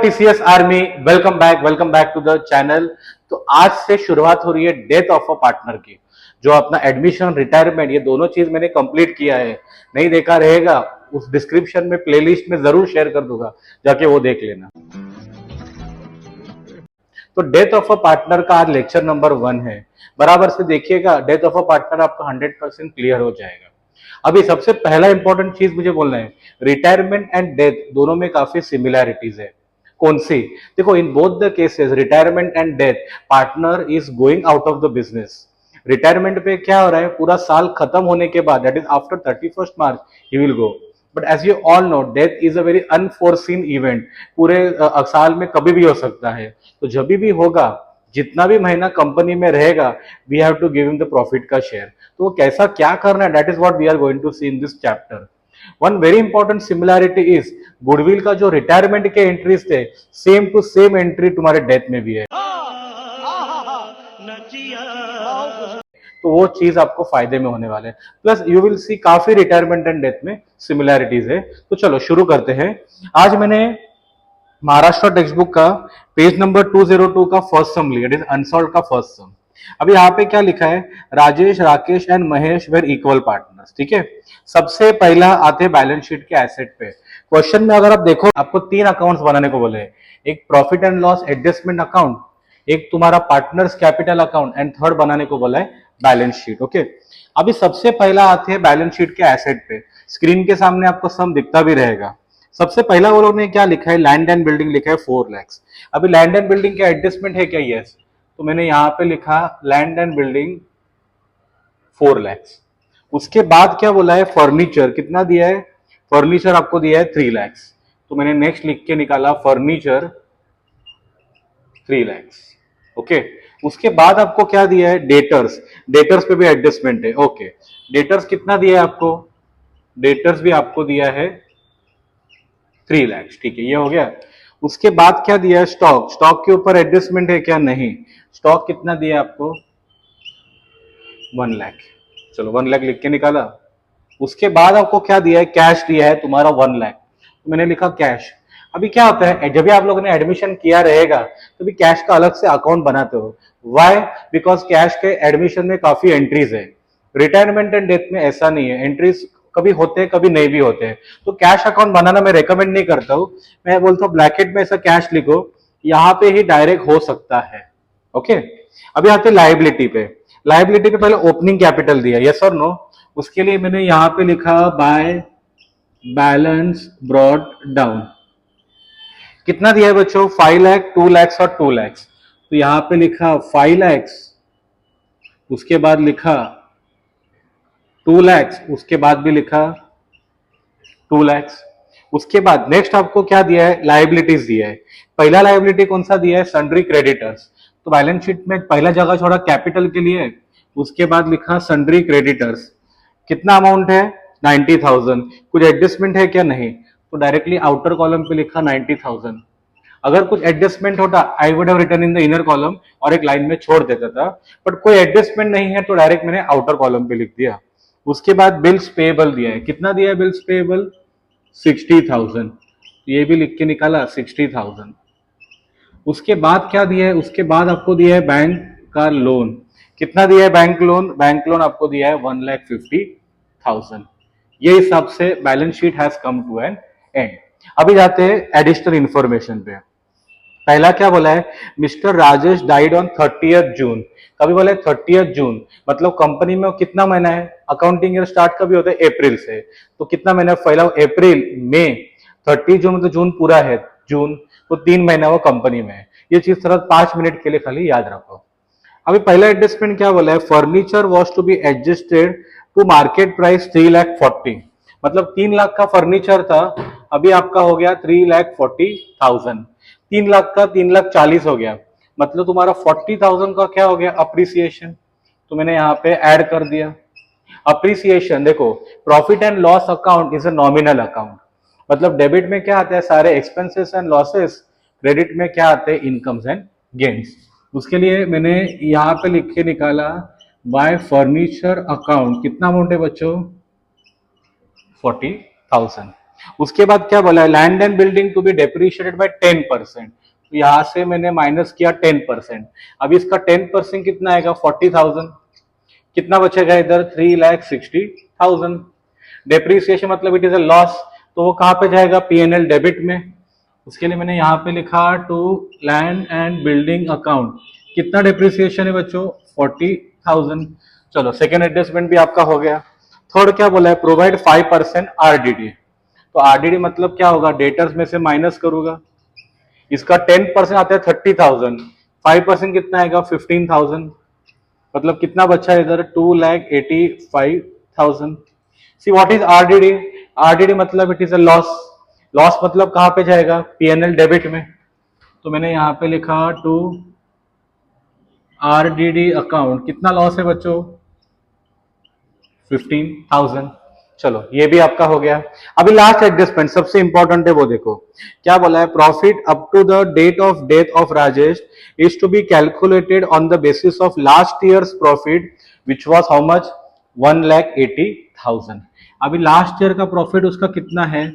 TCS army, welcome back to the channel. तो आज से शुरुआत हो रही है डेथ ऑफ अ पार्टनर की। जो अपना एडमिशन, रिटायरमेंट, ये दोनों चीज मैंने कंप्लीट किया है। नहीं देखा रहेगा, उस डिस्क्रिप्शन में प्लेलिस्ट में जरूर शेयर कर दूंगा, जाके वो देख लेना। तो डेथ ऑफ अ पार्टनर का आज लेक्चर नंबर 1 है। बराबर से देखिएगा, डेथ ऑफ अ पार्टनर आपका 100% क्लियर हो जाएगा। अभी सबसे पहला इंपॉर्टेंट चीज मुझे बोलना है, रिटायरमेंट एंड डेथ दोनों में काफी सिमिलैरिटीज है। कौन सी? देखो, in both the cases, retirement and death, partner is going out of the business. Retirement पे क्या हो रहा है, पूरा साल खत्म होने के बाद, that is after 31st March ही will go. But as you all know, death is a very unforeseen event. पूरे साल में कभी भी हो सकता है। तो जब भी होगा, जितना भी महीना कंपनी में रहेगा, we have to give him the profit का शेयर। तो वो कैसा क्या करना है, that is what we are going to see in this chapter. One very important similarity is, goodwill का जो रिटायरमेंट के एंट्रीज थे, सेम टू सेम एंट्री तुम्हारे डेथ में भी है। तो वो चीज आपको फायदे में होने वाले हैं। प्लस यू विल सी काफी रिटायरमेंट एंड डेथ में सिमिलैरिटीज है। तो चलो शुरू करते हैं। आज मैंने महाराष्ट्र टेक्स्ट बुक का पेज नंबर 202 का फर्स्ट सम लिया, इट इज अनसॉल्व का फर्स्ट सम। अभी यहाँ पे क्या लिखा है, Rajesh, Rakesh and Mahesh were equal partners. ठीक है, सबसे पहला आते हैं बैलेंस शीट के एसेट पे। क्वेश्चन में अगर आप देखो, आपको 3 अकाउंट्स बनाने को बोले, एक profit and loss adjustment account, एक तुम्हारा partners capital account, and third बनाने को बोला है बैलेंस शीट। ओके, अभी सबसे पहला आते हैं बैलेंस शीट के एसेट पे। स्क्रीन के सामने आपको सम दिखता भी रहेगा। सबसे पहला वो लोग ने क्या लिखा है, लैंड एंड बिल्डिंग लिखा है 4 लाख। अभी लैंड एंड बिल्डिंग का एडजस्टमेंट है क्या? यस। तो मैंने यहाँ पे लिखा लैंड एंड बिल्डिंग 4 लाख। उसके बाद क्या बोला है, फर्नीचर कितना दिया है, फर्नीचर आपको दिया है 3 लाख। तो मैंने नेक्स्ट लिख के निकाला फर्नीचर 3 लाख। ओके, उसके बाद आपको क्या दिया है, डेटर्स, डेटर्स पे भी एडजस्टमेंट है। ओके, डेटर्स कितना दिया है आपको, डेटर्स भी आपको दिया है 3 लाख। ठीक है, ये हो गया। उसके बाद क्या दिया है, स्टॉक, स्टॉक के ऊपर एडजस्टमेंट है क्या? नहीं। स्टॉक कितना दिया है आपको, 1 लाख। चलो 1 लाख लिख के निकाला। उसके बाद आपको क्या दिया है, कैश दिया है तुम्हारा 1 लाख। तो मैंने लिखा कैश। अभी क्या होता है, जब भी आप लोगों ने एडमिशन किया रहेगा, तो भी कैश का अलग से अकाउंट बनाते हो। वाई? बिकॉज कैश के एडमिशन में काफी एंट्रीज है। रिटायरमेंट एंड डेथ में ऐसा नहीं है, एंट्रीज कभी होते हैं कभी नहीं भी होते हैं। तो कैश अकाउंट बनाना मैं रेकमेंड नहीं करता हूं। मैं बोलता हूँ ब्लैकेट में ऐसा कैश लिखो, यहाँ पे ही डायरेक्ट हो सकता है। ओके, अभी आते लाइबिलिटी पे। लाइबिलिटी पे पहले ओपनिंग कैपिटल दिया, यस और नो। उसके लिए मैंने यहां पे लिखा बाय बैलेंस ब्रॉड डाउन। कितना दिया है बच्चों, 5 लाख, 2 लाख और 2 लाख। तो यहां पे लिखा 5 लाख, उसके बाद लिखा 2 लाख, उसके बाद भी लिखा 2 लाख। उसके बाद नेक्स्ट आपको क्या दिया है, लाइबिलिटीज दिया है। पहला लाइबिलिटी कौन सा दिया है, सन्ड्री क्रेडिटर्स। तो बैलेंस शीट में पहला जगह छोड़ा कैपिटल के लिए, उसके बाद लिखा सन्ड्री क्रेडिटर्स। कितना अमाउंट है, 90,000। कुछ एडजस्टमेंट है क्या? नहीं। तो डायरेक्टली आउटर कॉलम पे लिखा 90,000। अगर कुछ एडजस्टमेंट होता, I would have written in the inner column और एक लाइन में छोड़ देता था। बट कोई एडजस्टमेंट नहीं है, तो डायरेक्ट मैंने आउटर कॉलम पे लिख दिया। उसके बाद बिल्स पेएबल दिया है, कितना दिया है बिल्स पेएबल, 60,000। ये भी लिख के निकाला 60,000। उसके बाद क्या दिया है, उसके बाद आपको दिया है बैंक का लोन। कितना दिया है बैंक लोन, बैंक लोन आपको दिया है 1,50,000। ये हिसाब से balance sheet has come to an end. अभी जाते हैं एडिशनल इंफॉर्मेशन पे। पहला क्या बोला है, mister Rajesh died on 30th जून। कभी बोला है 30th जून, मतलब कंपनी में कितना महीना है, अकाउंटिंग ईयर स्टार्ट कभी होता है, अप्रैल से। तो कितना महीना, पहला अप्रैल, मई, 30 जून मतलब जून पूरा है, जून। तो 3 महीना वो कंपनी में है। ये चीज थोड़ा 5 मिनट के लिए खाली याद रखो। अभी पहला एडजस्टमेंट क्या बोला है, furniture was to be adjusted to market price 3,40,000। मतलब 3 लाख का फर्नीचर था, अभी आपका हो गया 3,40,000। 3 लाख का 3,40,000 हो गया, मतलब तुम्हारा 40,000 का क्या हो गया, अप्रिसिएशन। तो मैंने यहाँ पे ऐड कर दिया अप्रिसिएशन। देखो, profit and loss account is a nominal account. मतलब डेबिट में क्या आते हैं, सारे एक्सपेंसेस एंड लॉसेस। क्रेडिट में क्या आते हैं, इनकम्स एंड गेन्स। उसके लिए मैंने यहाँ पे लिख के निकाला बाय फर्नीचर अकाउंट। कितना अमाउंट है बच्चों, 40,000। उसके बाद क्या बोला है, land and building to be depreciated by 10%, तो यहां से मैंने माइनस किया 10%। अब इसका 10% कितना आएगा, 40,000। कितना बचेगा इधर, 3,60,000। डेप्रिसिएशन मतलब इट इज अ लॉस, तो वो कहां पे जाएगा, पीएनएल डेबिट में। उसके लिए मैंने यहाँ पे लिखा to land and building account. कितना डेप्रिसिएशन है बच्चों, 40,000। चलो सेकेंड एडजस्टमेंट भी आपका हो गया। थर्ड क्या बोला है, प्रोवाइड 5% आरडीडी। तो आरडीडी मतलब क्या होगा, डेटर्स में से माइनस करूंगा। इसका 10% आता है 30,000, 5% कितना आएगा, 15,000। मतलब कितना बचा है इधर, 2,85,000। See what is RDD, RDD मतलब it is a loss. Loss मतलब कहां पे जाएगा, पीएनएल डेबिट में। तो मैंने यहां पे लिखा टू आरडीडी अकाउंट। कितना लॉस है बच्चों, 15,000। चलो ये भी आपका हो गया। अभी लास्ट एडजस्टमेंट सबसे इंपॉर्टेंट है, वो देखो क्या बोला है, profit up to the date of death of Rajesh is to be calculated on the basis of last year's profit which was how much, 1,80,000। अभी लास्ट ईयर का प्रॉफिट उसका कितना है,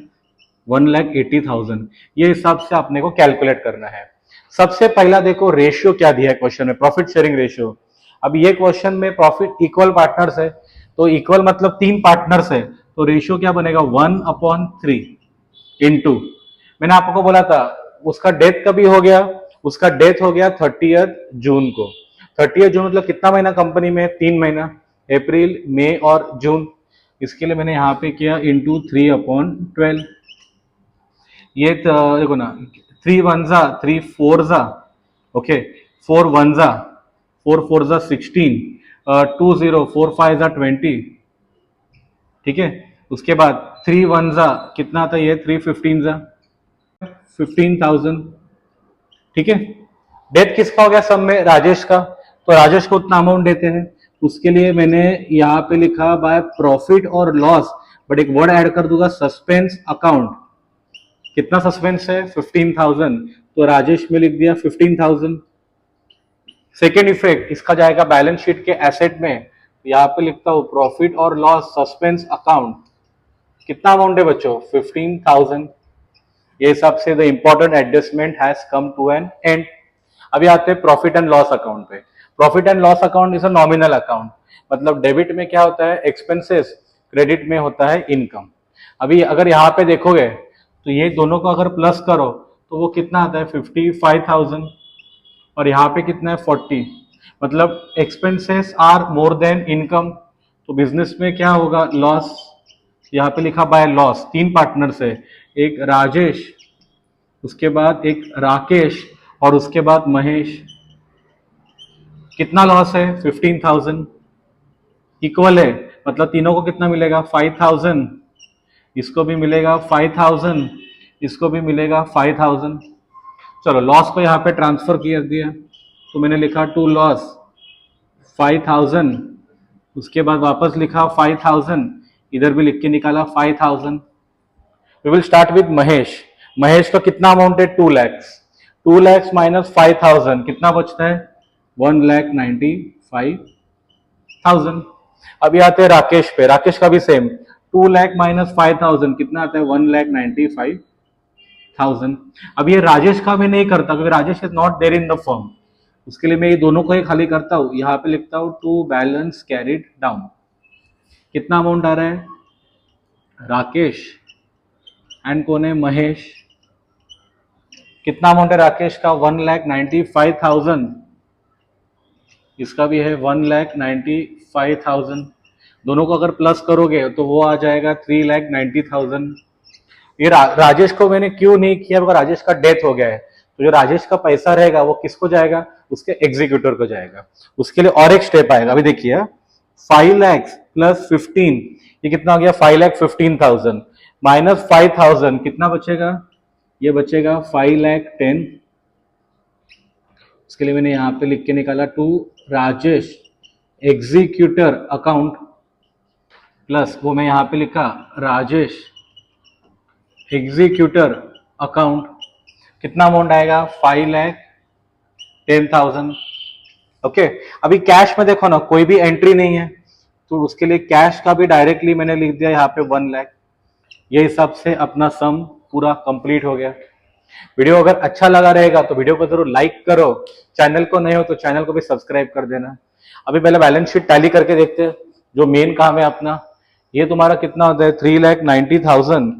1,80,000। ये हिसाब से आपने को कैलकुलेट करना है। सबसे पहला देखो रेशियो क्या दिया है क्वेश्चन में, प्रॉफिट शेयरिंग रेशियो। अब ये क्वेश्चन में प्रॉफिट इक्वल पार्टनर्स है, तो इक्वल मतलब 3 पार्टनर्स है, तो रेशियो क्या बनेगा, 1/3 इंटू, मैंने आपको बोला था उसका डेथ कभी हो गया, उसका डेथ हो गया 30 जून को। 30 जून मतलब कितना महीना कंपनी में, 3 महीना, अप्रैल मई और जून। इसके लिए मैंने यहाँ पे किया इंटू 3/12। ये देखो ना, 3 1 जा 3 4 जा, ओके, 4 1 जा 4 4 जा 16, 2 0 4 5 जा 20, ठीक है। उसके बाद 3 1 जा कितना आता है, ये 3 15 जा 15,000, ठीक है। डेथ किसका हो गया सब में, राजेश का, तो राजेश को उतना अमाउंट देते हैं। उसके लिए मैंने यहाँ पे लिखा बाय प्रॉफिट और लॉस, बट एक वर्ड ऐड कर दूंगा, सस्पेंस अकाउंट। कितना सस्पेंस है, 15,000, तो राजेश में लिख दिया 15,000। सेकेंड इफेक्ट, इसका जाएगा बैलेंस शीट के एसेट में, यहाँ पे लिखता हूं प्रॉफिट और लॉस सस्पेंस अकाउंट। कितना अमाउंट है बच्चों, 15,000। ये हिसाब से the important adjustment has come to an end. अभी आते हैं प्रॉफिट एंड लॉस अकाउंट पे। Profit and loss account is a nominal account, मतलब डेबिट में क्या होता है, एक्सपेंसेस, क्रेडिट में होता है इनकम। अभी अगर यहाँ पे देखोगे तो ये दोनों को अगर प्लस करो तो वो कितना आता है, 55,000, और यहाँ पे कितना है, 40। मतलब expenses are more than income, तो बिजनेस में क्या होगा, लॉस। यहाँ पे लिखा बाय लॉस। 3 पार्टनर्स है, एक राजेश, उसके बाद एक राकेश, और उसके बाद महेश। कितना लॉस है, 15,000। इक्वल है मतलब तीनों को कितना मिलेगा, 5,000। इसको भी मिलेगा 5,000, इसको भी मिलेगा 5,000। चलो लॉस को यहाँ पे ट्रांसफर किया दिया, तो मैंने लिखा टू लॉस 5,000, उसके बाद वापस लिखा 5,000, इधर भी लिख के निकाला 5,000। We will start with Mahesh. Mahesh का कितना अमाउंट है, 2 लाख। 2 लाख माइनस 5,000 कितना बचता है, 1,95,000। अभी आते हैं राकेश पे। राकेश का भी सेम, 2 लाख माइनस 5,000 कितना आता है, 1,95,000। अब ये राजेश का मैं नहीं करता क्योंकि Rajesh is not there in the firm. उसके लिए मैं ये दोनों को ही खाली करता हूं, यहाँ पे लिखता हूं टू बैलेंस कैरिड डाउन। कितना अमाउंट आ रहा है, राकेश एंड कौन है, महेश। कितना अमाउंट है राकेश का, 1,95,000। इसका भी है 1,95,000। दोनों को अगर प्लस करोगे तो वो आ जाएगा 3,90,000। ये राजेश को मैंने क्यों नहीं किया, क्योंकि राजेश का डेथ हो गया है, तो जो राजेश का पैसा रहेगा वो किसको जाएगा, उसके एग्जीक्यूटर को जाएगा। उसके लिए और एक स्टेप आएगा, अभी देखिए 5 लाख प्लस 15, ये कितना हो गया, 5,15,000 माइनस 5,000 कितना बचेगा, ये बचेगा 5,10,000। उसके लिए मैंने यहाँ पे लिख के निकाला to Rajesh executor account, plus वो मैं यहाँ पे लिखा राजेश एग्जीक्यूटर अकाउंट। कितना अमाउंट आएगा, 5,10,000। ओके, अभी कैश में देखो ना कोई भी एंट्री नहीं है, तो उसके लिए कैश का भी डायरेक्टली मैंने लिख दिया यहाँ पे 1 लाख। ये हिसाब से अपना सम पूरा कंप्लीट हो गया। वीडियो अगर अच्छा लगा रहेगा तो वीडियो को जरूर लाइक करो, चैनल को नए हो तो चैनल को भी सब्सक्राइब कर देना। अभी पहले बैलेंस शीट टैली करके देखते हैं, जो मेन काम है अपना। ये तुम्हारा कितना होता है, 3,90,000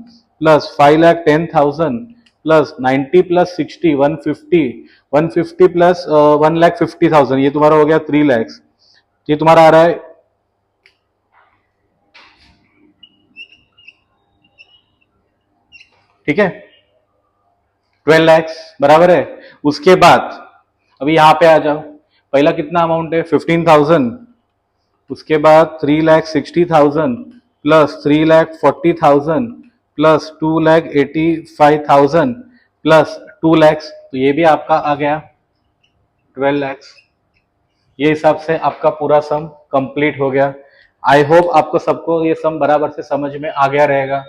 प्लस 5,10,000 प्लस 90 प्लस 60 150, 150 प्लस 1,50,000, ये तुम्हारा हो गया 3 लाख। ये तुम्हारा आ रहा है, ठीक है, 12 लाख बराबर है। उसके बाद अभी यहां पे आ जाओ, पहला कितना अमाउंट है 15,000, उसके बाद 3,60,000 प्लस 3,40,000 प्लस 2,85,000 प्लस 2 लाख, तो ये भी आपका आ गया 12 लाख। ये हिसाब से आपका पूरा सम कंप्लीट हो गया। आई होप आपको सबको ये सम बराबर से समझ में आ गया रहेगा।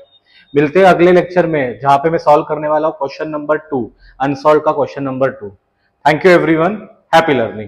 मिलते हैं अगले लेक्चर में, जहां पे मैं सॉल्व करने वाला हूं क्वेश्चन नंबर 2, अनसॉल्व का question number 2। Thank you everyone, happy learning.